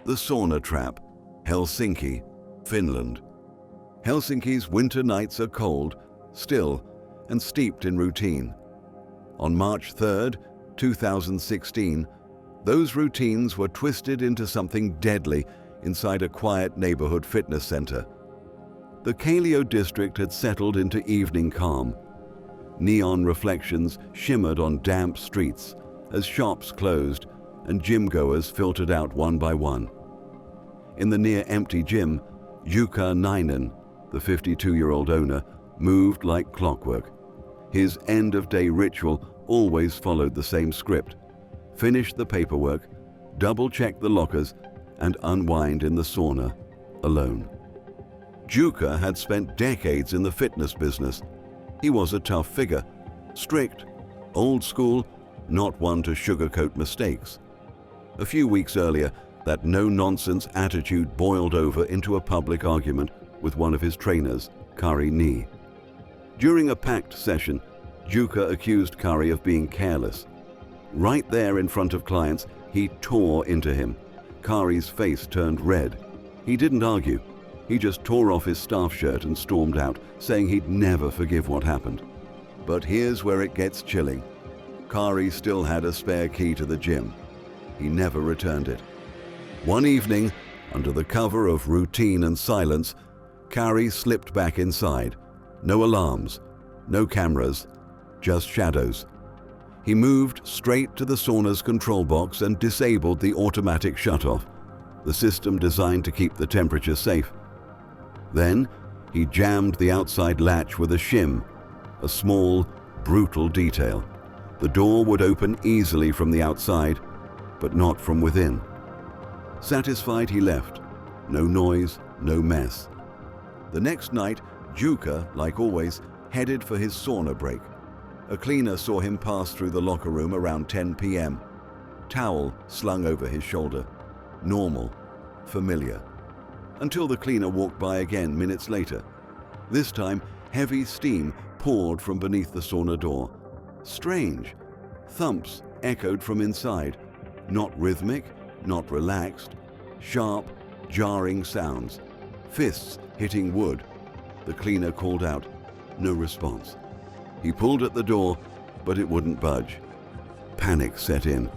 The sauna trap, Helsinki, Finland. Helsinki's winter nights are cold, still, and steeped in routine. On March 3, 2016, those routines were twisted into something deadly inside a quiet neighborhood fitness center. The Kallio district had settled into evening calm. Neon reflections shimmered on damp streets as shops closed and gym-goers filtered out one by one. In the near-empty gym, Jukka Nainen, the 52-year-old owner, moved like clockwork. His end-of-day ritual always followed the same script: finish the paperwork, double-check the lockers, and unwind in the sauna, alone. Jukka had spent decades in the fitness business. He was a tough figure, strict, old school, not one to sugarcoat mistakes. A few weeks earlier, that no-nonsense attitude boiled over into a public argument with one of his trainers, Kari Ni. During a packed session, Jukka accused Kari of being careless. Right there in front of clients, he tore into him. Kari's face turned red. He didn't argue. He just tore off his staff shirt and stormed out, saying he'd never forgive what happened. But here's where it gets chilling. Kari still had a spare key to the gym. He never returned it. One evening, under the cover of routine and silence, Kari slipped back inside. No alarms, no cameras, just shadows. He moved straight to the sauna's control box and disabled the automatic shutoff, the system designed to keep the temperature safe. Then, he jammed the outside latch with a shim, a small, brutal detail. The door would open easily from the outside, but not from within. Satisfied, he left. No noise, no mess. The next night, Jukka, like always, headed for his sauna break. A cleaner saw him pass through the locker room around 10 p.m. Towel slung over his shoulder. Normal, familiar. Until the cleaner walked by again minutes later. This time, heavy steam poured from beneath the sauna door. Strange. Thumps echoed from inside. Not rhythmic, not relaxed. Sharp, jarring sounds. Fists hitting wood. The cleaner called out. No response. He pulled at the door, but it wouldn't budge. Panic set in.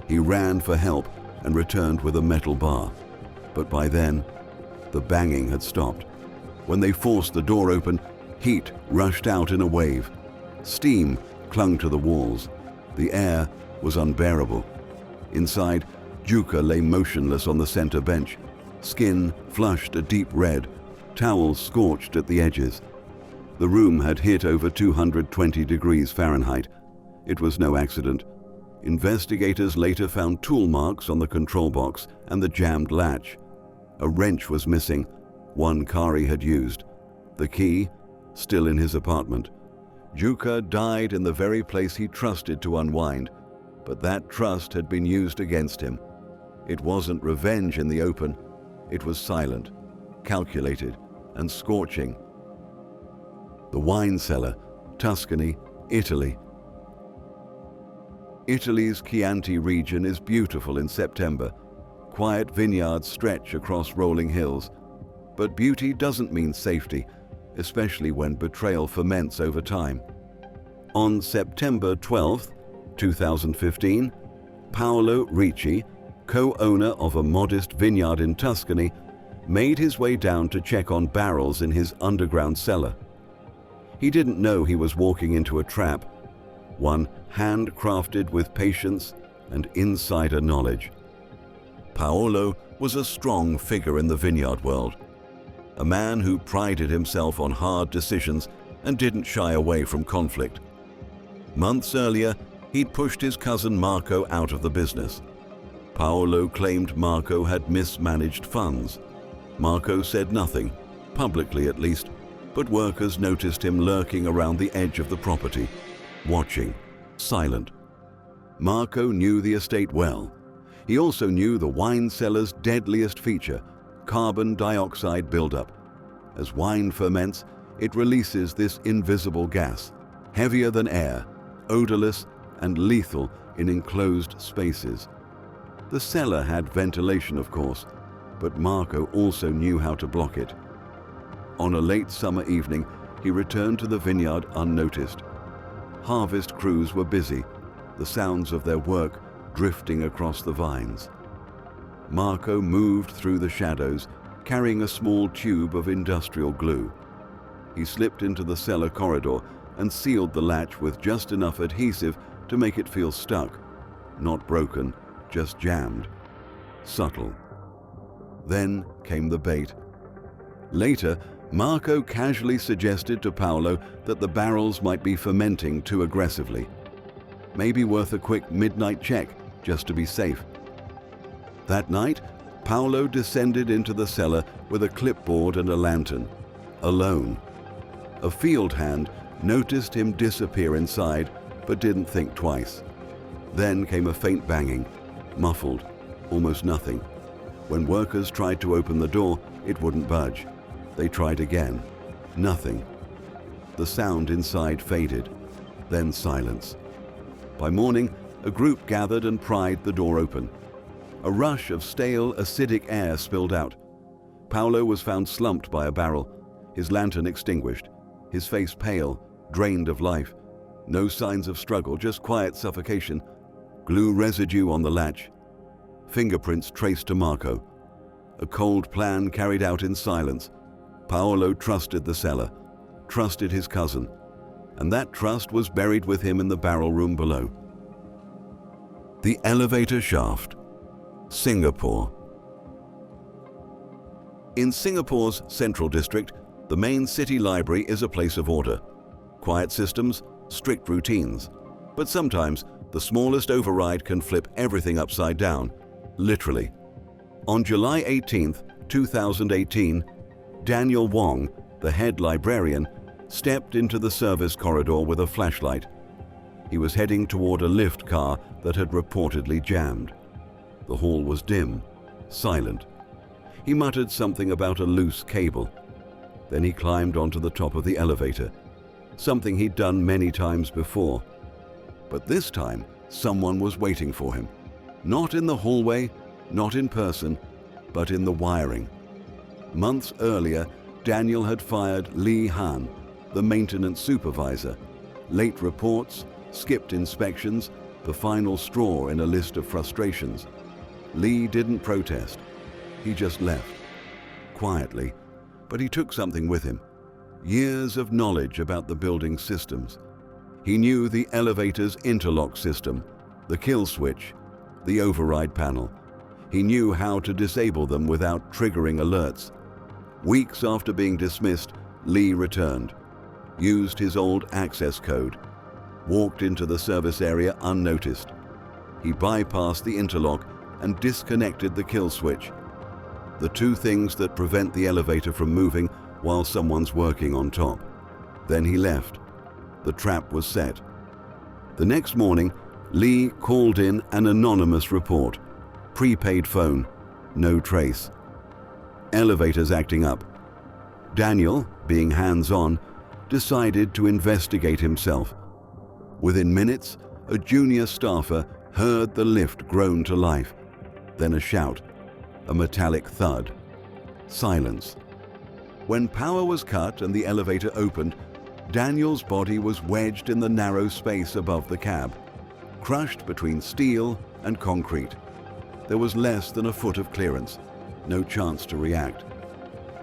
He ran for help and returned with a metal bar. But by then, the banging had stopped. When they forced the door open, heat rushed out in a wave. Steam clung to the walls. The air was unbearable. Inside, Jukka lay motionless on the center bench, skin flushed a deep red, towels scorched at the edges. The room had hit over 220 degrees Fahrenheit. It was no accident. Investigators later found tool marks on the control box and the jammed latch. A wrench was missing, one Kari had used. The key, still in his apartment. Jukka died in the very place he trusted to unwind, but that trust had been used against him. It wasn't revenge in the open. It was silent, calculated, and scorching. The wine cellar, Tuscany, Italy. Italy's Chianti region is beautiful in September. Quiet vineyards stretch across rolling hills. But beauty doesn't mean safety, especially when betrayal ferments over time. On September 12, 2015, Paolo Ricci, co-owner of a modest vineyard in Tuscany, made his way down to check on barrels in his underground cellar. He didn't know he was walking into a trap, one handcrafted with patience and insider knowledge. Paolo was a strong figure in the vineyard world, a man who prided himself on hard decisions and didn't shy away from conflict. Months earlier, he'd pushed his cousin Marco out of the business. Paolo claimed Marco had mismanaged funds. Marco said nothing, publicly at least, but workers noticed him lurking around the edge of the property, watching, silent. Marco knew the estate well. He also knew the wine cellar's deadliest feature, carbon dioxide buildup. As wine ferments, it releases this invisible gas, heavier than air, odorless and lethal in enclosed spaces. The cellar had ventilation, of course, but Marco also knew how to block it. On a late summer evening, he returned to the vineyard unnoticed. Harvest crews were busy, the sounds of their work drifting across the vines. Marco moved through the shadows, carrying a small tube of industrial glue. He slipped into the cellar corridor and sealed the latch with just enough adhesive to make it feel stuck. Not broken, just jammed. Subtle. Then came the bait. Later, Marco casually suggested to Paolo that the barrels might be fermenting too aggressively. Maybe worth a quick midnight check, just to be safe. That night, Paolo descended into the cellar with a clipboard and a lantern, alone. A field hand noticed him disappear inside, but didn't think twice. Then came a faint banging, muffled, almost nothing. When workers tried to open the door, it wouldn't budge. They tried again. Nothing. The sound inside faded, then silence. By morning, a group gathered and pried the door open. A rush of stale, acidic air spilled out. Paolo was found slumped by a barrel, his lantern extinguished, his face pale, drained of life. No signs of struggle, just quiet suffocation. Glue residue on the latch. Fingerprints traced to Marco. A cold plan carried out in silence. Paolo trusted the cellar, trusted his cousin, and that trust was buried with him in the barrel room below. The elevator shaft. Singapore. In Singapore's Central District, the main city library is a place of order. Quiet systems, strict routines. But sometimes, the smallest override can flip everything upside down, literally. On July 18, 2018, Daniel Wong, the head librarian, stepped into the service corridor with a flashlight. He was heading toward a lift car that had reportedly jammed. The hall was dim, silent. He muttered something about a loose cable. Then he climbed onto the top of the elevator, something he'd done many times before. But this time, someone was waiting for him. Not in the hallway, not in person, but in the wiring. Months earlier, Daniel had fired Lee Han, the maintenance supervisor. Late reports, skipped inspections, the final straw in a list of frustrations. Lee didn't protest. He just left. Quietly. But he took something with him. Years of knowledge about the building's systems. He knew the elevator's interlock system, the kill switch, the override panel. He knew how to disable them without triggering alerts. Weeks after being dismissed, Lee returned, used his old access code, walked into the service area unnoticed. He bypassed the interlock and disconnected the kill switch, the two things that prevent the elevator from moving while someone's working on top. Then he left. The trap was set. The next morning, Lee called in an anonymous report. Prepaid phone, no trace. Elevators acting up. Daniel, being hands-on, decided to investigate himself. Within minutes, a junior staffer heard the lift groan to life. Then a shout, a metallic thud. Silence. When power was cut and the elevator opened, Daniel's body was wedged in the narrow space above the cab, crushed between steel and concrete. There was less than a foot of clearance, no chance to react.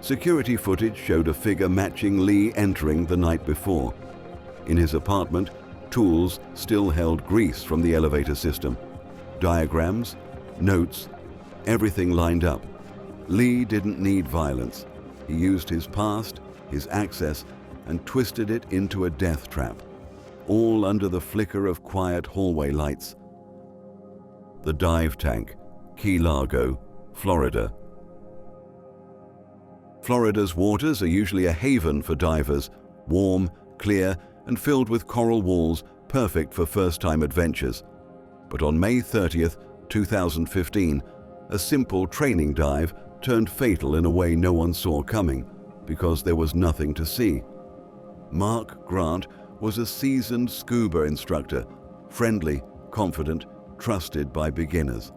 Security footage showed a figure matching Lee entering the night before. In his apartment, tools still held grease from the elevator system. Diagrams, notes, everything lined up. Lee didn't need violence. He used his past, his access, and twisted it into a death trap, all under the flicker of quiet hallway lights. The dive tank, Key Largo, Florida. Florida's waters are usually a haven for divers, warm, clear, and filled with coral walls, perfect for first-time adventures. But on May 30th, 2015, a simple training dive turned fatal in a way no one saw coming, because there was nothing to see. Mark Grant was a seasoned scuba instructor, friendly, confident, trusted by beginners.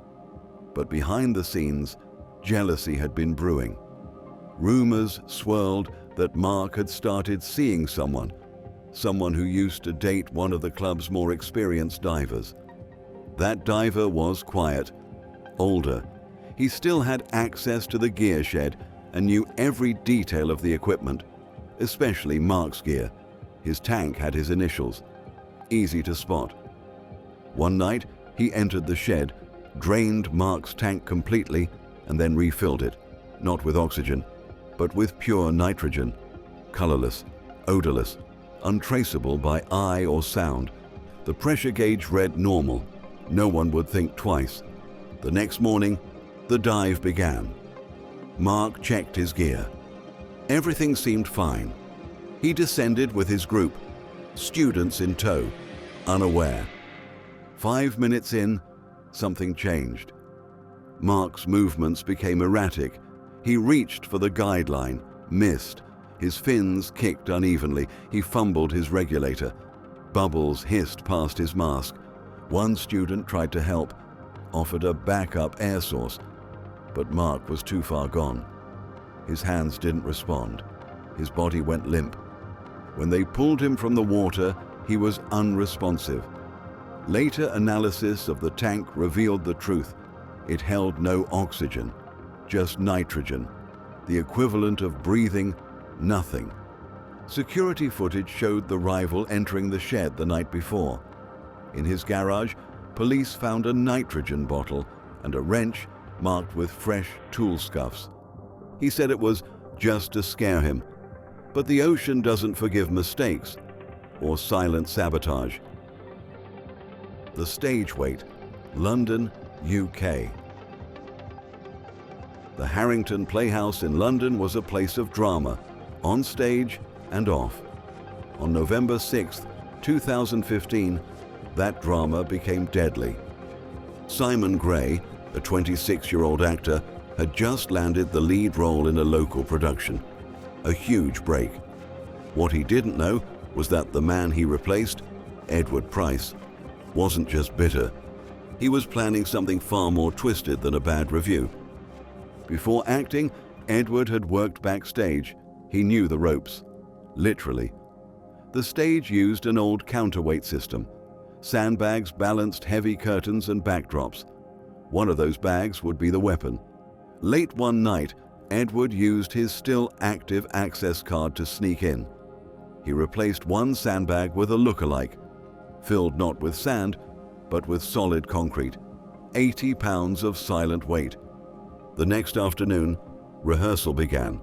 But behind the scenes, jealousy had been brewing. Rumors swirled that Mark had started seeing someone who used to date one of the club's more experienced divers. That diver was quiet, older. He still had access to the gear shed and knew every detail of the equipment, especially Mark's gear. His tank had his initials, easy to spot. One night, he entered the shed, drained Mark's tank completely, and then refilled it, not with oxygen, but with pure nitrogen, colorless, odorless, untraceable by eye or sound. The pressure gauge read normal. No one would think twice. The next morning, the dive began. Mark checked his gear. Everything seemed fine. He descended with his group, students in tow, unaware. 5 minutes in, something changed. Mark's movements became erratic. He reached for the guideline, missed. His fins kicked unevenly. He fumbled his regulator. Bubbles hissed past his mask. One student tried to help, offered a backup air source, but Mark was too far gone. His hands didn't respond. His body went limp. When they pulled him from the water, he was unresponsive. Later analysis of the tank revealed the truth. It held no oxygen, just nitrogen, the equivalent of breathing nothing. Security footage showed the rival entering the shed the night before. In his garage, police found a nitrogen bottle and a wrench marked with fresh tool scuffs. He said it was just to scare him. But the ocean doesn't forgive mistakes or silent sabotage. The Stage Wait, London, UK. The Harrington Playhouse in London was a place of drama, on stage and off. On November 6, 2015, that drama became deadly. Simon Gray, a 26-year-old actor, had just landed the lead role in a local production. A huge break. What he didn't know was that the man he replaced, Edward Price, wasn't just bitter. He was planning something far more twisted than a bad review. Before acting, Edward had worked backstage. He knew the ropes, literally. The stage used an old counterweight system. Sandbags balanced heavy curtains and backdrops. One of those bags would be the weapon. Late one night, Edward used his still active access card to sneak in. He replaced one sandbag with a look-alike, filled not with sand, but with solid concrete, 80 pounds of silent weight. The next afternoon, rehearsal began.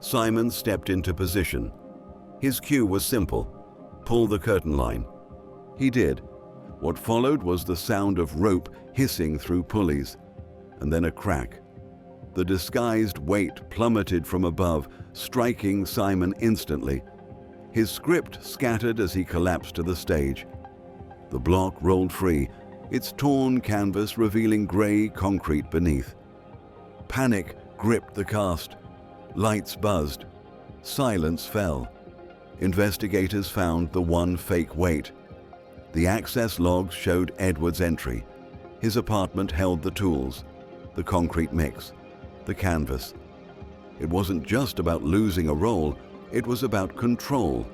Simon stepped into position. His cue was simple: pull the curtain line. He did. What followed was the sound of rope hissing through pulleys, and then a crack. The disguised weight plummeted from above, striking Simon instantly. His script scattered as he collapsed to the stage. The block rolled free, its torn canvas revealing grey concrete beneath. Panic gripped the cast. Lights buzzed. Silence fell. Investigators found the one fake weight. The access logs showed Edward's entry. His apartment held the tools, the concrete mix, the canvas. It wasn't just about losing a role, it was about control,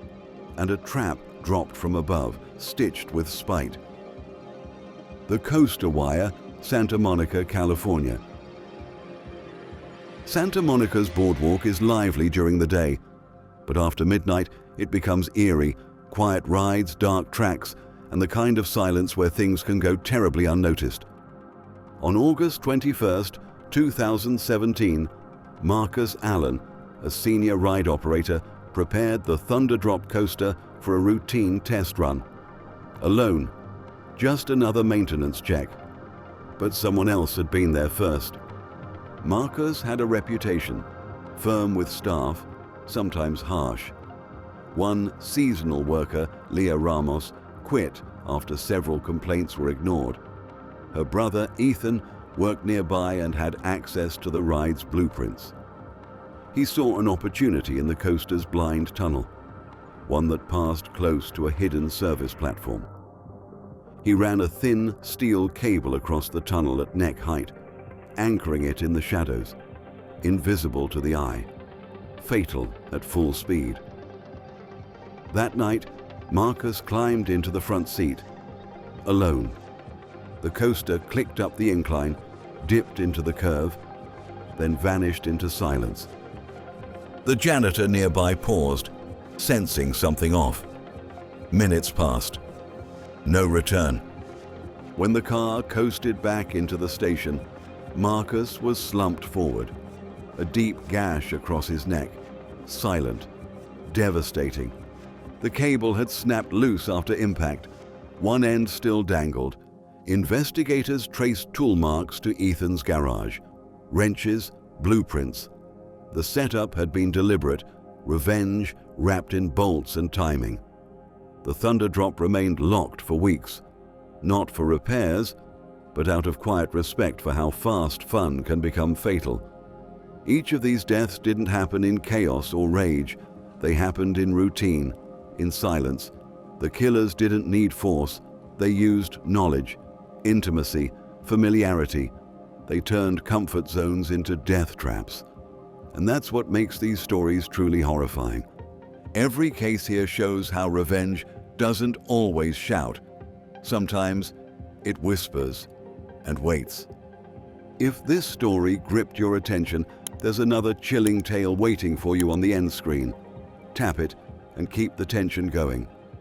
and a trap dropped from above, stitched with spite. The Coaster Wire, Santa Monica, California. Santa Monica's boardwalk is lively during the day, but after midnight it becomes eerie, quiet rides, dark tracks, and the kind of silence where things can go terribly unnoticed. On August 21st, 2017, Marcus Allen, a senior ride operator, prepared the Thunderdrop coaster for a routine test run. Alone, just another maintenance check. But someone else had been there first. Marcus had a reputation, firm with staff, sometimes harsh. One seasonal worker, Leah Ramos, quit after several complaints were ignored. Her brother, Ethan, worked nearby and had access to the ride's blueprints. He saw an opportunity in the coaster's blind tunnel, one that passed close to a hidden service platform. He ran a thin steel cable across the tunnel at neck height, anchoring it in the shadows, invisible to the eye, fatal at full speed. That night, Marcus climbed into the front seat, alone. The coaster clicked up the incline, dipped into the curve, then vanished into silence. The janitor nearby paused, sensing something off. Minutes passed. No return. When the car coasted back into the station, Marcus was slumped forward, a deep gash across his neck, silent, devastating. The cable had snapped loose after impact. One end still dangled. Investigators traced tool marks to Ethan's garage. Wrenches, blueprints. The setup had been deliberate, revenge wrapped in bolts and timing. The thunder drop remained locked for weeks, not for repairs, but out of quiet respect for how fast fun can become fatal. Each of these deaths didn't happen in chaos or rage. They happened in routine, in silence. The killers didn't need force. They used knowledge, intimacy, familiarity. They turned comfort zones into death traps. And that's what makes these stories truly horrifying. Every case here shows how revenge doesn't always shout. Sometimes it whispers and waits. If this story gripped your attention, there's another chilling tale waiting for you on the end screen. Tap it and keep the tension going.